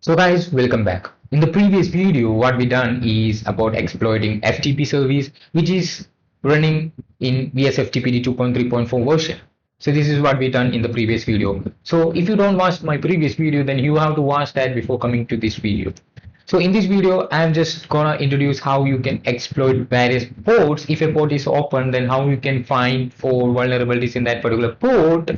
So guys, welcome back. In the previous video, what we done is about exploiting FTP service, which is running in VSFTPD 2.3.4 version. So this is what we done in the previous video. So if you don't watch my previous video, then you have to watch that before coming to this video. So in this video, I'm just gonna introduce how you can exploit various ports. If a port is open, then how you can find for vulnerabilities in that particular port.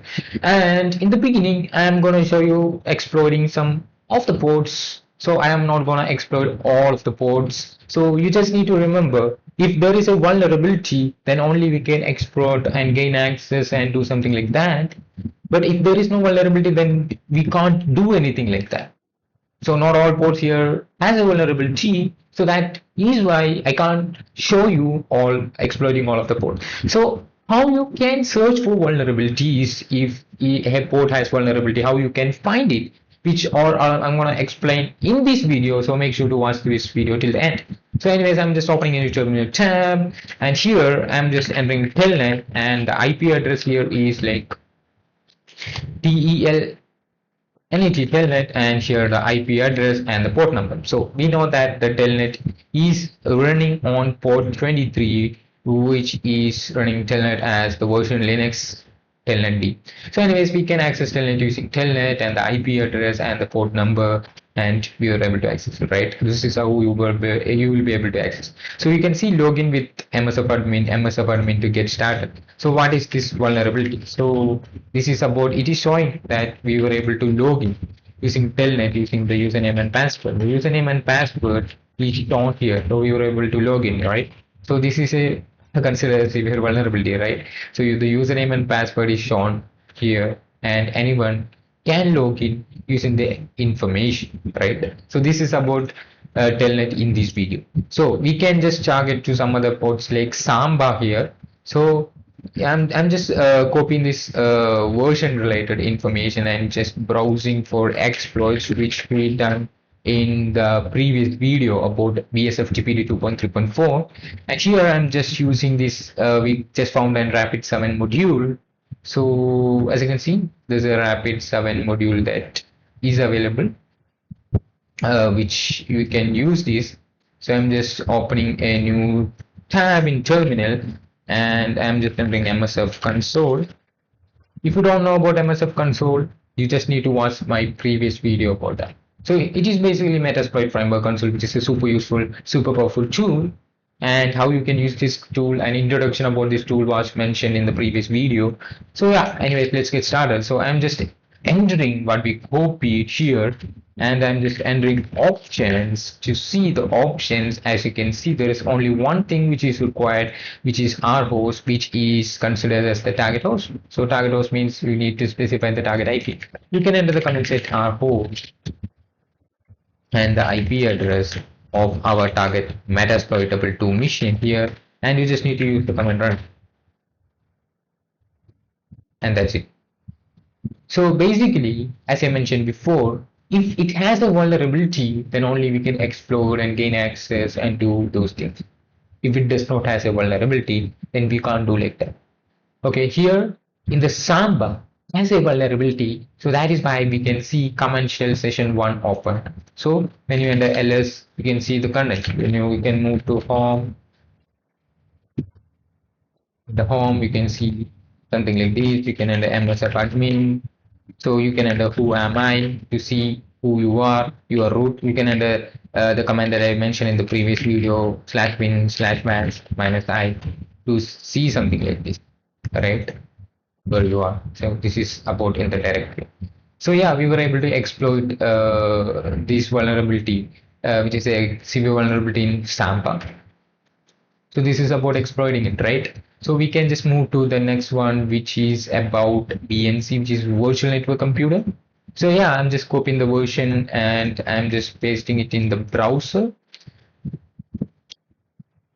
And in the beginning, I'm gonna show you exploiting some of the ports. So I am not gonna exploit all of the ports. So you just need to remember, if there is a vulnerability, then only we can exploit and gain access and do something like that. But if there is no vulnerability, then we can't do anything like that. So not all ports here has a vulnerability. So that is why I can't show you all exploiting all of the ports. So how you can search for vulnerabilities if a port has vulnerability, how you can find it, which or I'm going to explain in this video. So make sure to watch this video till the end. So anyways, I'm just opening a new terminal tab, and here I'm just entering telnet, and the IP address here is like TEL NET telnet, and here the IP address and the port number. So we know that the telnet is running on port 23, which is running telnet as the version Linux telnet D. So anyways, we can access telnet using telnet and the IP address and the port number, and we are able to access it, right? This is how you will be able to access. So you can see login with MSFadmin to get started. So what is this vulnerability? So this is about, it is showing that we were able to log in using telnet, using the username and password. The username and password is shown here, so we were able to log in, right? So this is a considered a severe vulnerability, right? So the username and password is shown here, and anyone can log in using the information, right? So this is about telnet in this video. So we can just target to some other ports like Samba here. So I'm just copying this version related information and just browsing for exploits which we done in the previous video about VSFTPD 2.3.4, and here I'm just using this we just found a rapid 7 module. So as you can see, there's a rapid 7 module that is available, which you can use this. So I'm just opening a new tab in terminal, and I'm just entering MSF console. If you don't know about MSF console, you just need to watch my previous video about that. So it is basically Metasploit framework console, which is a super useful, super powerful tool. And how you can use this tool, and introduction about this tool was mentioned in the previous video. So yeah, anyways, let's get started. So I'm just entering what we copied here, and I'm just entering options to see the options. As you can see, there is only one thing which is required, which is our host, which is considered as the target host. So target host means we need to specify the target IP. You can enter the command set our host and the IP address of our target Metasploitable 2 machine here, and you just need to use the command run, and that's it. So basically, as I mentioned before, if it has a vulnerability, then only we can explore and gain access and do those things. If it does not has a vulnerability, then we can't do like that. Okay, here in the Samba has a vulnerability, so that is why we can see command shell session 1 open. So when you enter ls, you can see the content. When you can move to home, the home, you can see something like this. You can enter msf admin, so you can enter who am I to see who you are, your root. You can enter the command that I mentioned in the previous video, /bin/vans -i, to see something like this, right, where you are. So this is about in the directory. So yeah, we were able to exploit this vulnerability, which is a severe vulnerability in Samba. So this is about exploiting it, right? So we can just move to the next one, which is about VNC, which is virtual network computer. So yeah, I'm just copying the version and I'm just pasting it in the browser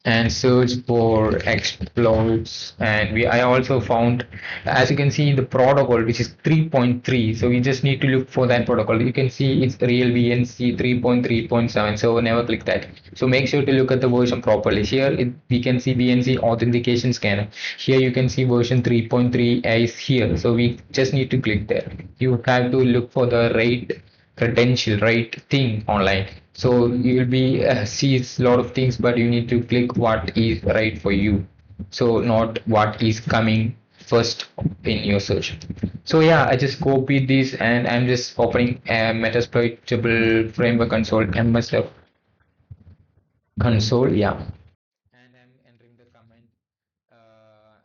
and search for exploits. And I also found, as you can see, the protocol which is 3.3. so we just need to look for that protocol. You can see it's real VNC 3.3.7, so never click that. So make sure to look at the version properly. Here we can see VNC authentication scanner. Here you can see version 3.3 is here, so we just need to click there. You have to look for the right credential, right, thing online. So you'll be sees a lot of things, but you need to click what is right for you. So not what is coming first in your search. So yeah, I just copied this and I'm just opening a Metasploitable framework console, MSF console, yeah. And I'm entering the command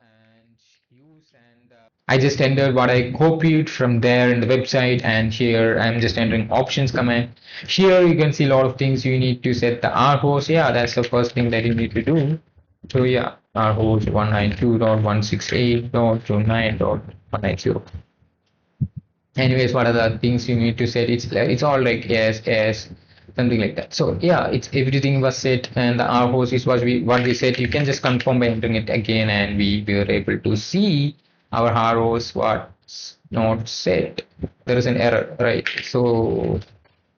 and use and I just entered what I copied from there in the website, and here I'm just entering options command. Here you can see a lot of things. You need to set the R host. Yeah, that's the first thing that you need to do. So yeah, R host 192.168.29.190. Anyways, what are the things you need to set? It's all like yes, something like that. So yeah, it's everything was set, and the R host is what we set. You can just confirm by entering it again, and we were able to see our R host what's not set. There is an error, right? So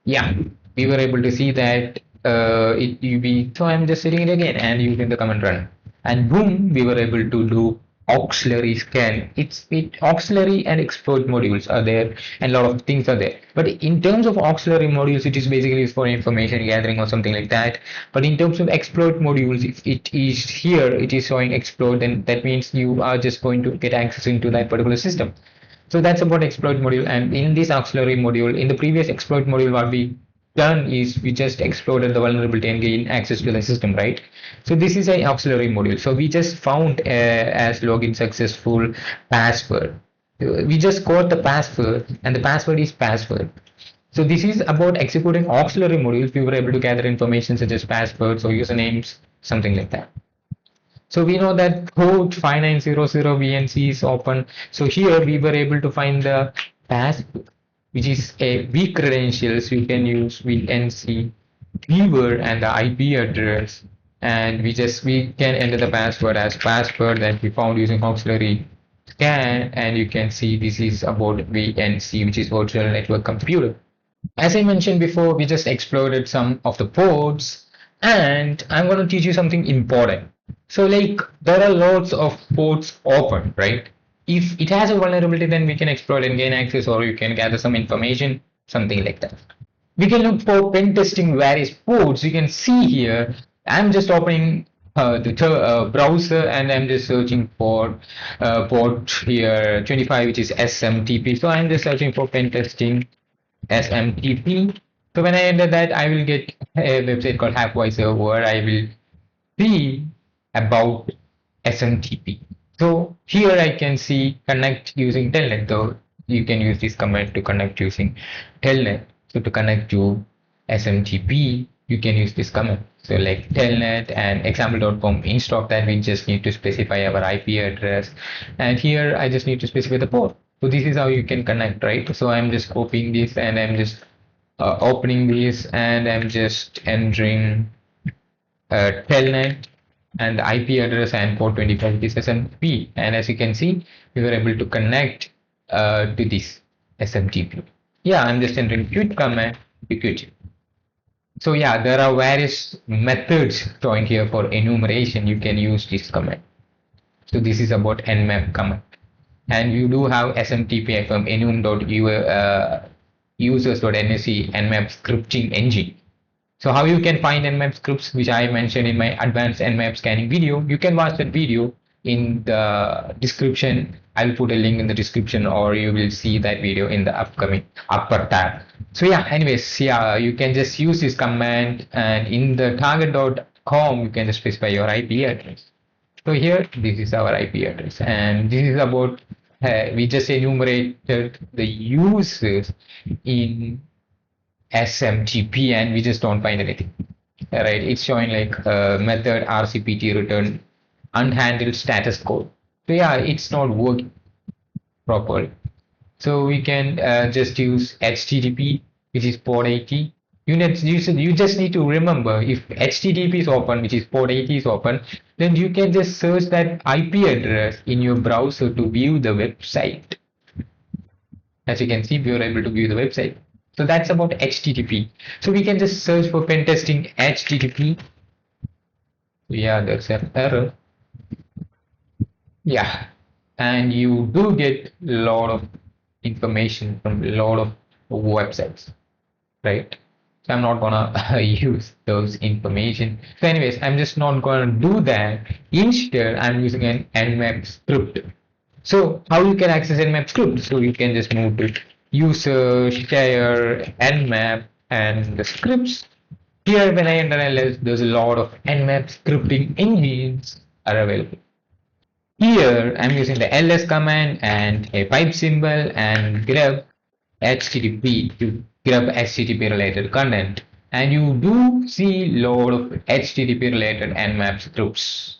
yeah, we were able to see that it UB. So I'm just setting it again and using the command run, and boom, we were able to do auxiliary scan. It auxiliary and exploit modules are there, and a lot of things are there. But in terms of auxiliary modules, it is basically for information gathering or something like that. But in terms of exploit modules, if it is here, it is showing exploit, then that means you are just going to get access into that particular system. So that's about exploit module. And in this auxiliary module, in the previous exploit module, what we done is we just exploited the vulnerability and gain access to the system, right? So this is a auxiliary module. So we just found as login successful password. We just got the password, and the password is password. So this is about executing auxiliary modules. We were able to gather information such as passwords or usernames, something like that. So we know that port 5900 VNC is open. So here we were able to find the password, which is a weak credentials. You can use VNC keyword and the IP address, and we can enter the password as password that we found using auxiliary scan, and you can see this is about VNC, which is virtual network computer. As I mentioned before, we just explored some of the ports, and I'm going to teach you something important. So like there are lots of ports open, right? If it has a vulnerability, then we can exploit and gain access, or you can gather some information, something like that. We can look for pen testing various ports. You can see here, I'm just opening the browser and I'm just searching for port here 25, which is SMTP. So I'm just searching for pen testing SMTP. So when I enter that, I will get a website called Hackvisor where I will see about SMTP. So here I can see connect using telnet. So you can use this command to connect using telnet. So to connect to SMTP, you can use this command. So like telnet and example.com, instead of that, we just need to specify our IP address. And here I just need to specify the port. So this is how you can connect, right? So I'm just copying this and I'm just opening this and I'm just entering telnet and the IP address and port 25 is SMTP. And as you can see, we were able to connect to this SMTP. Yeah, I'm just entering quit command to quit. So yeah, there are various methods showing here for enumeration. You can use this command. So this is about nmap command. And you do have smtp from enum.users.nsc nmap scripting engine. So how you can find nmap scripts, which I mentioned in my advanced nmap scanning video, you can watch that video in the description. I'll put a link in the description, or you will see that video in the upcoming upper tab. So yeah, anyways, yeah, you can just use this command, and in the target.com, you can just specify your IP address. So here, this is our IP address, and this is about, we just enumerated the users in SMTP, and we just don't find anything. Right? It's showing like method RCPT return unhandled status code. So yeah, it's not working properly. So we can just use HTTP, which is port 80. You just need to remember, if HTTP is open, which is port 80 is open, then you can just search that IP address in your browser to view the website. As you can see, we are able to view the website. So that's about HTTP. So we can just search for pen testing HTTP. Yeah, there's an error. Yeah, and you do get a lot of information from a lot of websites. right? So I'm not gonna use those information. So anyways, I'm just not gonna do that. Instead, I'm using an nmap script. So how you can access nmap script? So you can just move to user, share, nmap, and the scripts. Here, when I enter ls, there's a lot of nmap scripting engines are available. Here, I'm using the ls command and a pipe symbol and grab HTTP to grab HTTP related content. And you do see lot of HTTP related nmap scripts.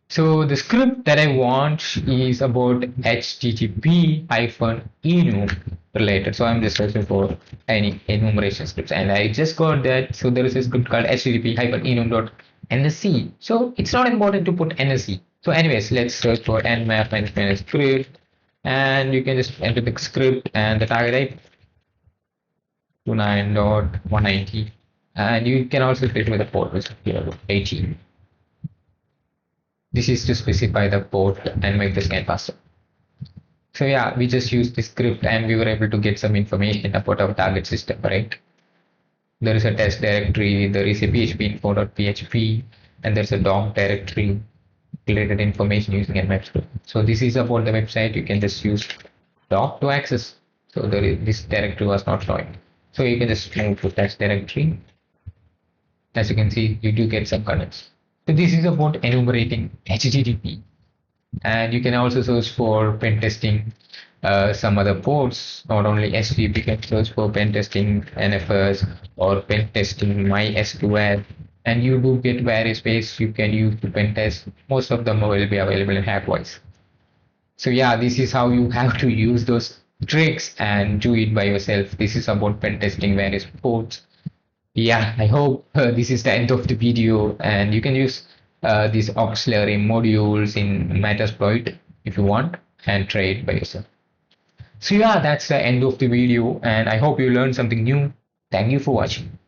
So the script that I want is about HTTP hyphen enum related. So I'm just searching for any enumeration scripts and I just got that. So there is a script called HTTP hyphen enum dot nsc. So it's not important to put nsc. So anyways, let's search for nmap and finish script and you can just enter the script and the target IP 29.190 and you can also fit with the port which is 18. This is to specify the port and make the scan faster. So yeah, we just used the script and we were able to get some information about our target system, right? There is a test directory, there is a php info.php, and there's a doc directory related information using nmap script. So this is about the website. You can just use doc to access. So this directory was not showing. So you can just move to test directory. As you can see, you do get some connects. So this is about enumerating HTTP. And you can also search for pen testing some other ports, not only HTTP, you can search for pen testing NFS or pen testing MySQL. And you do get various ways you can use to pen test. Most of them will be available in Hackvoice. So yeah, this is how you have to use those tricks and do it by yourself. This is about pen testing various ports. Yeah, I hope this is the end of the video and you can use these auxiliary modules in Metasploit if you want and try it by yourself. So yeah, that's the end of the video and I hope you learned something new. Thank you for watching.